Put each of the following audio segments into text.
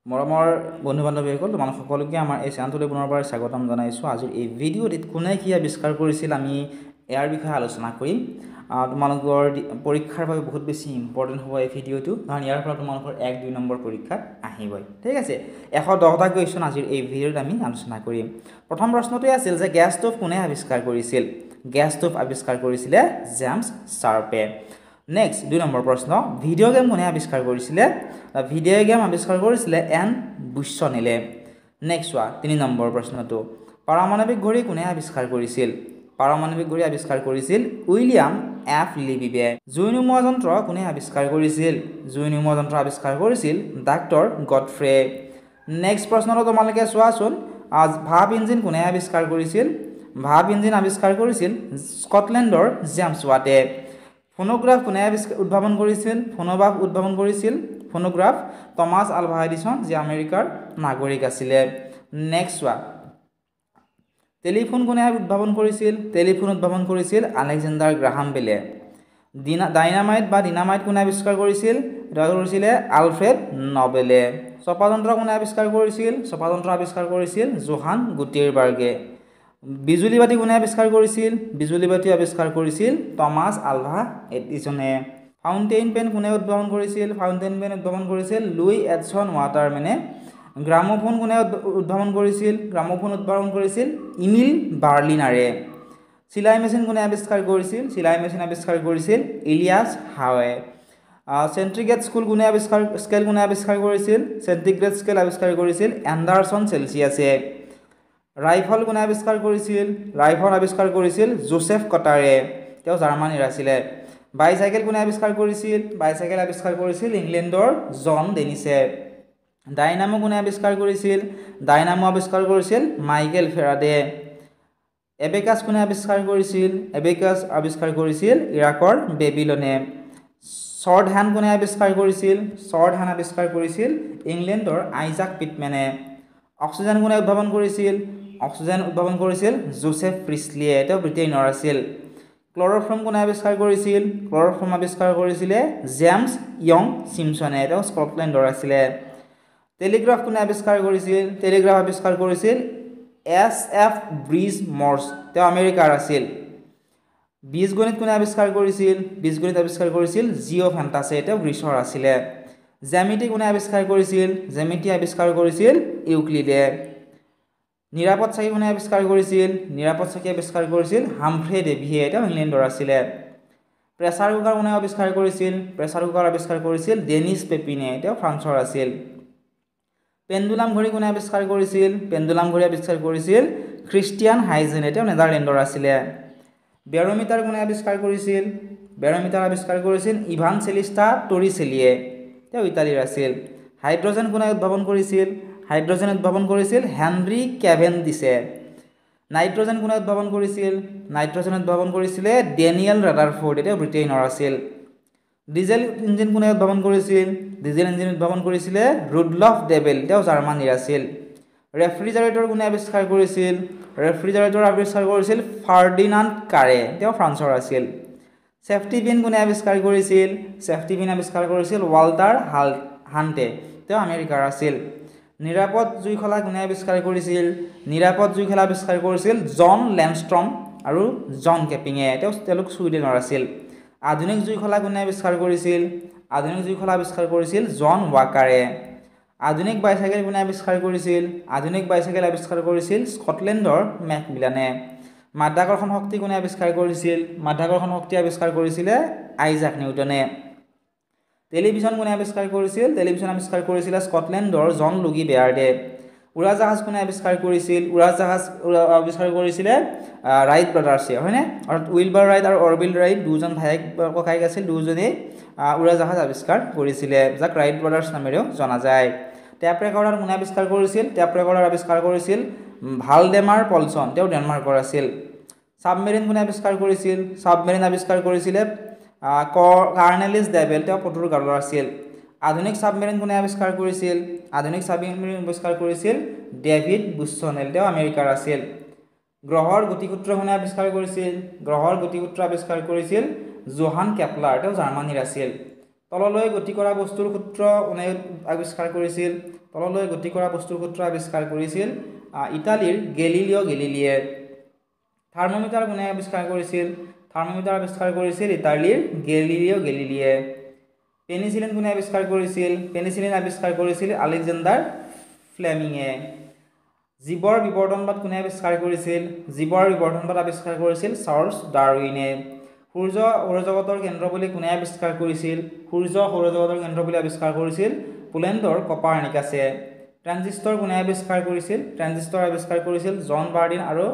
মৰমৰ বন্ধু বান্ধৱীসকল তোমালোক সকলোকে আমাৰ এই চেনেলটোলৈ পুনৰবাৰ স্বাগতম জনাইছোঁ। আজিৰ এই ভিডিঅ'টিত কোনে কি আৱিষ্কাৰ কৰিছিল আমি ইয়াৰ বিষয়ে আলোচনা কৰিম। তোমালোকৰ পৰীক্ষাৰ বাবে বহুত বেছি ইম্পৰ্টেণ্ট হ'ব এই ভিডিঅ'টো, কাৰণ ইয়াৰ পৰা তোমালোকৰ 1-2 নম্বৰ পৰীক্ষাত আহিবই। ঠিক আছে, 110টা কুৱেশ্যন আজিৰ এই ভিডিঅ'ত আমি আলোচনা কৰিম। প্ৰথম প্ৰশ্নটোৱে আছিল যে গেছ ষ্ট'ভ কোনে আৱিষ্কাৰ কৰিছিল? গেছ ষ্ট'ভ আৱিষ্কাৰ কৰিছিলে জেমছ চাৰ্পে। নেক্সট 2 নম্বৰ প্ৰশ্ন, ভিডিঅ' গেম কোনে আৱিষ্কাৰ কৰিছিলে? ভিডিঅ' গেম আৱিষ্কাৰ কৰিছিলে এন বুশ্বনেলে। নেক্সট চোৱা 3 নম্বৰ প্ৰশ্নটো, পাৰমাণৱিক ঘড়ী কোনে আৱিষ্কাৰ কৰিছিল? পাৰমাণৱিক ঘড়ী আৱিষ্কাৰ কৰিছিল উইলিয়াম এফ লিবিবে। জুই নুমুৱা যন্ত্ৰ কোনে আৱিষ্কাৰ কৰিছিল? জুই নুমুৱা যন্ত্ৰ আৱিষ্কাৰ কৰিছিল ডাক্তৰ গডফ্ৰে। নেক্সট প্ৰশ্নটো তোমালোকে চোৱাচোন, ভাপ ইঞ্জিন কোনে আৱিষ্কাৰ কৰিছিল? ভাপ ইঞ্জিন আৱিষ্কাৰ কৰিছিল স্কটলেণ্ডৰ জেমছ ৱাটে। ফোনোগ্ৰাফ কোনে উদ্ভাৱন কৰিছিল? ফোনোগ্ৰাফ উদ্ভাৱন কৰিছিল ফোনোগ্ৰাফ টমাছ আলভা এডিসন, যি আমেৰিকাৰ নাগৰিক আছিলে। নেক্সট চোৱা, টেলিফোন কোনে উদ্ভাৱন কৰিছিল? টেলিফোন উদ্ভাৱন কৰিছিল আলেকজেণ্ডাৰ গ্ৰাহাম বেলে। ডাইনামাইট বা ডিনামাইট কোনে আৱিষ্কাৰ কৰিছিল? এটা কৰিছিলে আলফ্ৰেড নবেলে। চপাযন্ত্ৰ কোনে আৱিষ্কাৰ কৰিছিল? চপাযন্ত্ৰ আৱিষ্কাৰ কৰিছিল জোহান গুটেনবাৰ্গে। বিজুলী বাতি কোনে আৱিষ্কাৰ কৰিছিল? বিজুলী বাতি আৱিষ্কাৰ কৰিছিল টমাছ আলভা এডিসনে। ফাউণ্টেইন পেন কোনে উদ্ভাৱন কৰিছিল? ফাউণ্টেইন পেন উদ্ভাৱন কৰিছিল লুই এডছন ৱাটাৰমেনে। গ্ৰামোফোন কোনে উদ্ভাৱন কৰিছিল? গ্ৰামোফোন উদ্ভাৱন কৰিছিল ইমিল বাৰ্লিনাৰে। চিলাই মেচিন কোনে আৱিষ্কাৰ কৰিছিল? চিলাই মেচিন আৱিষ্কাৰ কৰিছিল ইলিয়াছ হাৱে। চেণ্টিগ্ৰেড স্কেল কোনে আৱিষ্কাৰ কৰিছিল? চেণ্টিগ্ৰেড স্কেল আৱিষ্কাৰ কৰিছিল এণ্ডাৰছন চেলচিয়াছে। ৰাইফল কোনে আৱিষ্কাৰ কৰিছিল? ৰাইফল আৱিষ্কাৰ কৰিছিল জোচেফ কটাৰে, তেওঁ জাৰ্মানীৰ আছিলে। বাইচাইকেল কোনে আৱিষ্কাৰ কৰিছিল? বাইচাইকেল আৱিষ্কাৰ কৰিছিল ইংলেণ্ডৰ জন ডেনিছে। ডাইনামো কোনে আৱিষ্কাৰ কৰিছিল? ডাইনামো আৱিষ্কাৰ কৰিছিল মাইকেল ফেৰাডে। এবেকাছ কোনে আৱিষ্কাৰ কৰিছিল? এবেকাছ আৱিষ্কাৰ কৰিছিল ইৰাকৰ বেবিলনে। শ্বৰ্ট হেণ্ড কোনে আৱিষ্কাৰ কৰিছিল? শ্বৰ্ট হেণ্ড আৱিষ্কাৰ কৰিছিল ইংলেণ্ডৰ আইজাক পিটমেনে। অক্সিজেন কোনে উদ্ভাৱন কৰিছিল? অক্সিজেন উদ্ভাৱন কৰিছিল জোচেফ প্ৰিছলিয়ে, তেওঁ ব্ৰিটেইনৰ আছিল। ক্লৰ'ফৰ্ম কোনে আৱিষ্কাৰ কৰিছিল? ক্লৰ'ফৰ্ম আৱিষ্কাৰ কৰিছিলে জেমছ য়ং চিমছনে, তেওঁ স্কটলেণ্ডৰ আছিলে। টেলিগ্ৰাফ কোনে আৱিষ্কাৰ কৰিছিল? টেলিগ্ৰাফ আৱিষ্কাৰ কৰিছিল এছ.এফ. ব্ৰিজ মৰ্ছ, তেওঁ আমেৰিকাৰ আছিল। বীজগণিত কোনে আৱিষ্কাৰ কৰিছিল? বীজগণিত আৱিষ্কাৰ কৰিছিল জিঅ' ফেণ্টাছে, তেওঁ গ্ৰীচৰ আছিলে। জ্যামিতি কোনে আৱিষ্কাৰ কৰিছিল? জ্যামিতি আৱিষ্কাৰ কৰিছিল ইউক্লিডে। নিৰাপদ চাকি কোনে আৱিষ্কাৰ কৰিছিল? নিৰাপদ চাকি আৱিষ্কাৰ কৰিছিল হামফ্ৰে ডেভিয়ে, তেওঁ ইংলেণ্ডৰ আছিলে। প্ৰেছাৰ কুকাৰ কোনে আৱিষ্কাৰ কৰিছিল? প্ৰেছাৰ কুকাৰ আৱিষ্কাৰ কৰিছিল ডেনিছ পেপিনে, তেওঁ ফ্ৰান্সৰ আছিল। পেণ্ডুলাম ঘড়ী কোনে আৱিষ্কাৰ কৰিছিল? পেণ্ডুলাম ঘড়ী আৱিষ্কাৰ কৰিছিল খ্ৰীষ্টিয়ান হাইজেনে, তেওঁ নেদাৰলেণ্ডৰ আছিলে। বেৰোমিটাৰ কোনে আৱিষ্কাৰ কৰিছিল? বেৰোমিটাৰ আৱিষ্কাৰ কৰিছিল ইভান চেলিষ্টা টৰিচেলিয়ে, তেওঁ ইটালীৰ আছিল। হাইড্ৰজেন কোনে উদ্ভাৱন কৰিছিল? হাইড্ৰজেন উদ্ভাৱন কৰিছিল হেনৰী কেভেণ্ডিছে। নাইট্ৰজেন কোনে উদ্ভাৱন কৰিছিল? নাইট্ৰজেন উদ্ভাৱন কৰিছিলে ডেনিয়েল ৰাদাৰফৰ্ডে, তেওঁ ব্ৰিটেইনৰ আছিল। ডিজেল ইঞ্জিন কোনে উদ্ভাৱন কৰিছিল? ডিজেল ইঞ্জিন উদ্ভাৱন কৰিছিলে ৰুডলফ ডেবেল, তেওঁ জাৰ্মানীৰ আছিল। ৰেফ্ৰিজাৰেটৰ কোনে আৱিষ্কাৰ কৰিছিল? ৰেফ্ৰিজাৰেটৰ আৱিষ্কাৰ কৰিছিল ফাৰ্ডিনাণ্ড কাৰে, তেওঁ ফ্ৰান্সৰ আছিল। ছেফটি পিন কোনে আৱিষ্কাৰ কৰিছিল? ছেফটি পিন আৱিষ্কাৰ কৰিছিল ৱাল্টাৰ হাণ্টে, তেওঁ আমেৰিকাৰ আছিল। নিৰাপদ জুইশলা কোনে আৱিষ্কাৰ কৰিছিল? নিৰাপদ জুইশলা আৱিষ্কাৰ কৰিছিল জন লেণ্ডষ্ট্ৰম আৰু জন কেপিঙে, তেওঁলোক ছুইডেনৰ আছিল। আধুনিক জুইশলা কোনে আৱিষ্কাৰ কৰিছিল? আধুনিক জুইশলা আৱিষ্কাৰ কৰিছিল জন ৱাকাৰে। আধুনিক বাইচাইকেল কোনে আৱিষ্কাৰ কৰিছিল? আধুনিক বাইচাইকেল আৱিষ্কাৰ কৰিছিল স্কটলেণ্ডৰ মেকমিলানে। মাধ্যাকৰ্ষণ শক্তি কোনে আৱিষ্কাৰ কৰিছিল? মাধ্যাকৰ্ষণ শক্তি আৱিষ্কাৰ কৰিছিলে আইজাক নিউটনে। টেলিভিছন কোনে আৱিষ্কাৰ কৰিছিল? টেলিভিছন আৱিষ্কাৰ কৰিছিলে স্কটলেণ্ডৰ জন লুগি বেয়াৰ্ডে। উৰাজাহাজ কোনে আৱিষ্কাৰ কৰিছিল? উৰাজাহাজ আৱিষ্কাৰ কৰিছিলে ৰাইট ব্ৰাদাৰ্ছে, হয়নে? অৰ্থাৎ উইলবাৰ ৰাইট আৰু অৰবিল ৰাইট দুজন ভায়েক ককায়েক আছিল, দুজনেই উৰাজাহাজ আৱিষ্কাৰ কৰিছিলে, যাক ৰাইট ব্ৰাদাৰ্ছ নামেৰেও জনা যায়। টেপ ৰেকৰ্ডাৰ কোনে আৱিষ্কাৰ কৰিছিল? টেপ ৰেকৰ্ডাৰ আৱিষ্কাৰ কৰিছিল ভালডেমাৰ পলছন, তেওঁ ডেনমাৰ্কৰ আছিল। ছাবমেৰিন কোনে আৱিষ্কাৰ কৰিছিল? ছাবমেৰিন আৱিষ্কাৰ কৰিছিলে কাৰ্নেলিছ ডেভেল, তেওঁ পৰ্তুগালৰ আছিল। আধুনিক ছাবমেৰিন কোনে আৱিষ্কাৰ কৰিছিল? আধুনিক ছাবমেৰিন আৱিষ্কাৰ কৰিছিল ডেভিড বুশ্বনেল, তেওঁ আমেৰিকাৰ আছিল। গ্ৰহৰ গতিসূত্ৰ কোনে আৱিষ্কাৰ কৰিছিল? গ্ৰহৰ গতিসূত্ৰ আৱিষ্কাৰ কৰিছিল জোহান কেপলাৰ, তেওঁ জাৰ্মানীৰ আছিল। তললৈ গতি কৰা বস্তুৰ সূত্ৰ কোনে আৱিষ্কাৰ কৰিছিল? তললৈ গতি কৰা বস্তুৰ সূত্ৰ আৱিষ্কাৰ কৰিছিল ইটালীৰ গেলিলিও গেলিলিয়ে। থাৰ্মোমিটাৰ কোনে আৱিষ্কাৰ কৰিছিল? থাৰ্মোমিটাৰ আৱিষ্কাৰ কৰিছিল ইটালীৰ গেলিলিও গেলিলিয়ে। পেনিচিলিন কোনে আৱিষ্কাৰ কৰিছিল? পেনিচিলিন আৱিষ্কাৰ কৰিছিল আলেকজেণ্ডাৰ ফ্লেমিঙে। জীৱৰ বিবৰ্তনবাদ কোনে আৱিষ্কাৰ কৰিছিল? জীৱৰ বিবৰ্তনবাদ আৱিষ্কাৰ কৰিছিল চাৰ্লছ ডাৰউইনে। সূৰ্য সৌৰজগতৰ কেন্দ্ৰ বুলি কোনে আৱিষ্কাৰ কৰিছিল? সূৰ্য সৌৰজগতৰ কেন্দ্ৰ বুলি আৱিষ্কাৰ কৰিছিল পোলেণ্ডৰ কপাৰনিকাছে। ট্ৰানজিষ্টৰ কোনে আৱিষ্কাৰ কৰিছিল? ট্ৰানজিষ্টৰ আৱিষ্কাৰ কৰিছিল জন বাৰ্ডিন আৰু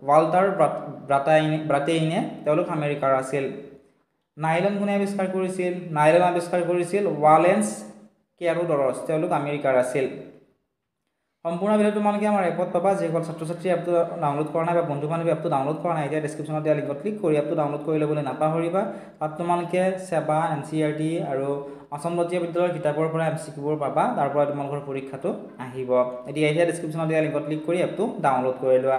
ৱাল্টাৰ ব্ৰাটেইনে, তেওঁলোক আমেৰিকাৰ আছিল। নাইলন কোনে আৱিষ্কাৰ কৰিছিল? নাইলন আৱিষ্কাৰ কৰিছিল ৱালেন্স কেৰোডৰছ, তেওঁলোক আমেৰিকাৰ আছিল। সম্পূৰ্ণ ভিডিঅ' তোমালোকে আমাৰ এপত পাবা। যিসকল ছাত্ৰ ছাত্ৰী এপটো ডাউনলোড কৰা নাই বা বন্ধু বান্ধৱী এপটো ডাউনলোড কৰা নাই, এতিয়া ডেছক্ৰিপশ্যনত দিয়া লিংকত ক্লিক কৰি এপটো ডাউনলোড কৰি ল'বলৈ নাপাহৰিবা। তাত তোমালোকে চেবা, NCERT আৰু অসম জাতীয় বিদ্যালয়ৰ কিতাপৰ পৰা MCQবোৰ পাবা। তাৰ পৰা তোমালোকৰ পৰীক্ষাটো আহিব। এতিয়া ডেছক্ৰিপশ্যনত দিয়া লিংকত ক্লিক কৰি এপটো ডাউনলোড কৰি লোৱা।